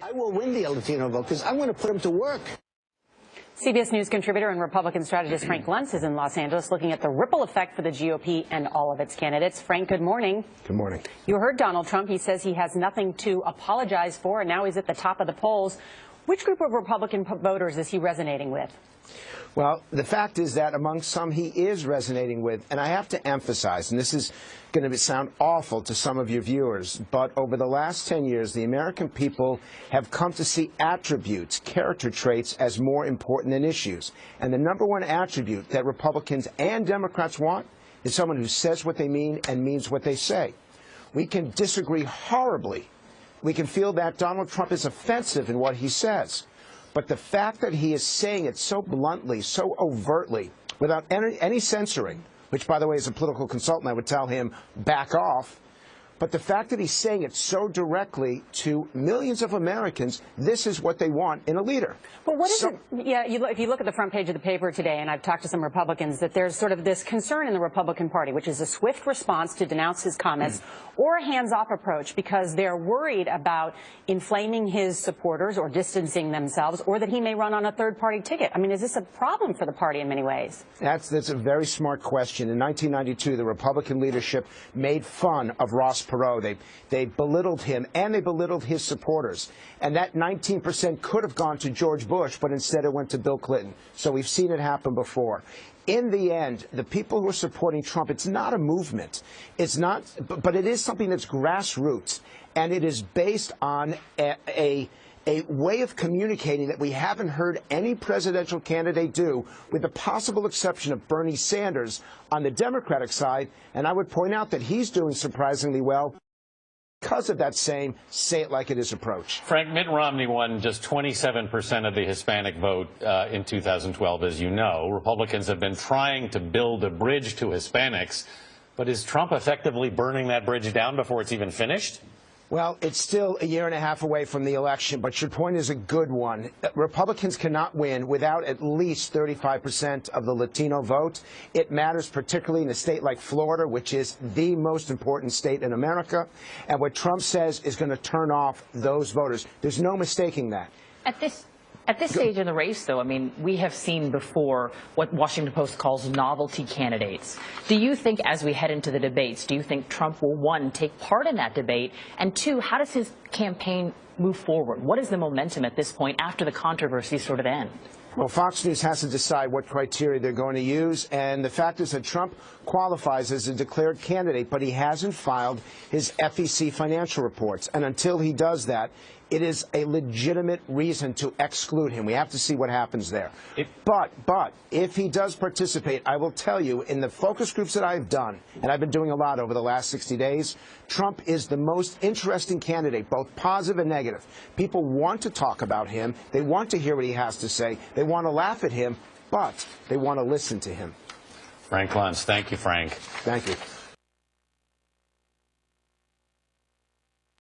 I will win the Latino vote because I'm going to put them to work. CBS News contributor and Republican strategist Frank Luntz is in Los Angeles looking at the ripple effect for the GOP and all of its candidates. Frank, good morning. Good morning. You heard Donald Trump. He says he has nothing to apologize for, and now he's at the top of the polls. Which group of Republican voters is he resonating with? Well, the fact is that among some he is resonating with, and I have to emphasize, and this is going to sound awful to some of your viewers, but over the last 10 years, the American people have come to see attributes, character traits, as more important than issues. And the number one attribute that Republicans and Democrats want is someone who says what they mean and means what they say. We can disagree horribly. We can feel that Donald Trump is offensive in what he says. But the fact that he is saying it so bluntly, so overtly, without any censoring, which, by the way, as a political consultant, I would tell him, back off. But the fact that he's saying it so directly to millions of Americans, this is what they want in a leader. But what is it? Yeah, if you look at the front page of the paper today, and I've talked to some Republicans, that there's sort of this concern in the Republican Party, which is a swift response to denounce his comments or a hands-off approach because they're worried about inflaming his supporters or distancing themselves, or that he may run on a third-party ticket. I mean, is this a problem for the party in many ways? That's a very smart question. In 1992, the Republican leadership made fun of Ross Perot. They belittled him, and they belittled his supporters. And that 19% could have gone to George Bush, but instead it went to Bill Clinton. So we've seen it happen before. In the end, the people who are supporting Trump, it's not a movement. It's not, but it is something that's grassroots, and it is based on a way of communicating that we haven't heard any presidential candidate do, with the possible exception of Bernie Sanders on the Democratic side. And I would point out that he's doing surprisingly well because of that same say-it-like-it-is approach. Frank, Mitt Romney won just 27% of the Hispanic vote in 2012, as you know. Republicans have been trying to build a bridge to Hispanics, but is Trump effectively burning that bridge down before it's even finished? Well, it's still a year and a half away from the election, but your point is a good one. Republicans cannot win without at least 35% of the Latino vote. It matters particularly in a state like Florida, which is the most important state in America. And what Trump says is going to turn off those voters. There's no mistaking that. At this stage in the race, though, I mean, we have seen before what Washington Post calls novelty candidates. Do you think, as we head into the debates, do you think Trump will, one, take part in that debate, and two, how does his campaign move forward? What is the momentum at this point after the controversies sort of end? Well, Fox News has to decide what criteria they're going to use, and the fact is that Trump qualifies as a declared candidate, but he hasn't filed his FEC financial reports. And until he does that, it is a legitimate reason to exclude him. We have to see what happens there. But if he does participate, I will tell you, in the focus groups that I've done, and I've been doing a lot over the last 60 days, Trump is the most interesting candidate, both positive and negative. People want to talk about him. They want to hear what he has to say. They want to laugh at him, but they want to listen to him. Frank Luntz. Thank you, Frank. Thank you.